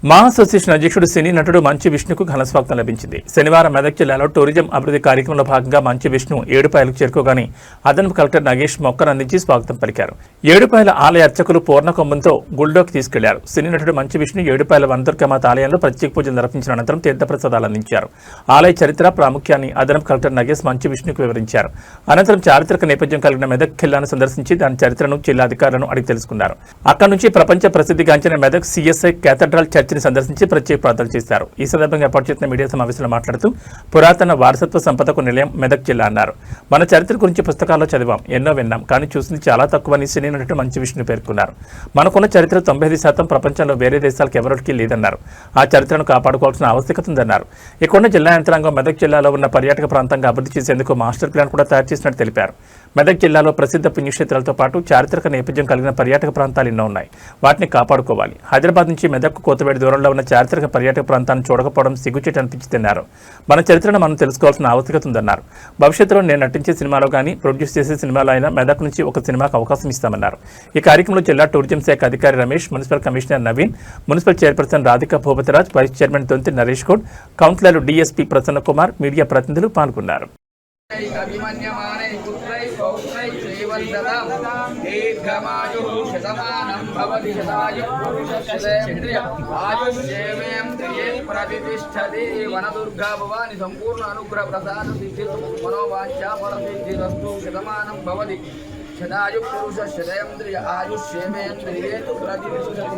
మా అసోసియేషన్ అధ్యక్షుడు సినీ నటుడు మంచు విష్ణుకు ఘన స్వాగతం లభించింది. శనివారం మెదక్ జిల్లాలో టూరిజం అభివృద్ధి కార్యక్రమంలో భాగంగా మంచు విష్ణు ఏడుపాయలకు చేరుకోగానే అదనపు కలెక్టర్ నగేష్ మొక్కను అందించి స్వాగతం పలికారు. ఏడుపాయల ఆలయ అర్చకులు పూర్ణ కొమ్మంతో గుళ్లోకి తీసుకెళ్లారు. సినీ నటుడు మంచు విష్ణు ఏడుపాయల వనదుర్గమాత ఆలయంలో ప్రత్యేక పూజలు నిర్వహించిన అనంతరం తీర్థప్రసాదాలు అందించారు. ఆలయ చరిత్ర ప్రాముఖ్యాన్ని అదనపు కలెక్టర్ నగేష్ మంచు విష్ణుకు వివరించారు. అనంతరం చారిత్రక నేపథ్యం కలిగిన మెదక్ ఖిల్లాను సందర్శించి దాని చరిత్రను జిల్లా అధికారులను అడిగి తెలుసుకున్నారు. అక్కడి నుంచి ప్రపంచ ప్రసిద్ధిగాంచిన మెదక్ సిఎస్ఐ కేథడ్రల్ చర్చిని సందర్శించి ప్రత్యేక ప్రార్థనలు చేశారు. ఈ సందర్భంగా ఏర్పాటు చేసిన మీడియా సమావేశంలో మాట్లాడుతూ పురాతన వారసత్వ సంపదకు నిలయం మెదక్ జిల్లా అన్నారు. మన చరిత్ర గురించి పుస్తకాల్లో చదివాం, ఎన్నో విన్నాం, కానీ చూసింది చాలా తక్కువని సినీ నటుడు మంచు విష్ణు పేర్కొన్నారు. మనకున్న చరిత్ర 95% ప్రపంచంలో వేరే దేశాలకు ఎవరికి లేదన్నారు. ఆ చరిత్రను కాపాడుకోవాల్సిన ఆవశ్యకత ఉందన్నారు. ఇక్కడున్న జిల్లా యంత్రాంగం మెదక్ జిల్లాలో ఉన్న పర్యాటక ప్రాంతంగా అభివృద్ధి చేసేందుకు మాస్టర్ ప్లాన్ కూడా తయారు చేసినట్టు తెలిపారు. మెదక్ జిల్లాలో ప్రసిద్ధ పుణ్యక్షేత్రాలతో పాటు చారిత్రక నేపథ్యం కలిగిన పర్యాటక ప్రాంతాలు ఎన్నో ఉన్నాయి. వాటిని కాపాడుకోవాలి. హైదరాబాద్ నుంచి మెదక్ కోతవేడి దూరంలో ఉన్న చారిత్రక పర్యాటక ప్రాంతాన్ని చూడకపోవడం సిగ్గుచేటు అనిపించిందన్నారు. మన చరిత్రను మనం తెలుసుకోవాల్సిన ఆవశ్యకత ఉందన్నారు. భవిష్యత్తులో నేను నటించే సినిమాలో కానీ ప్రొడ్యూస్ చేసే సినిమాలో అయినా మెదక్ నుంచి ఒక సినిమాకు అవకాశం ఇస్తామన్నారు. ఈ కార్యక్రమంలో జిల్లా టూరిజం శాఖ అధికారి Ramesh, municipal commissioner Naveen, municipal chairperson Radhika Bhupathiraj, vice chairman Donthi Naresh Goud, కౌన్సిలర్లు డిఎస్పీ ప్రసన్న కుమార్, మీడియా ప్రతినిధులు పాల్గొన్నారు. వనదుర్గా భవాని సంపూర్ణ అనుగ్రహ ప్రసాద సిద్ధిస్తు మనోవాంఛా ఫలసిద్ధిరస్తు శతమానం భవతి శతాయు పురుష శతేంద్రియ ఆయుష్యేమేంద్రియే ప్రతిష్ఠతి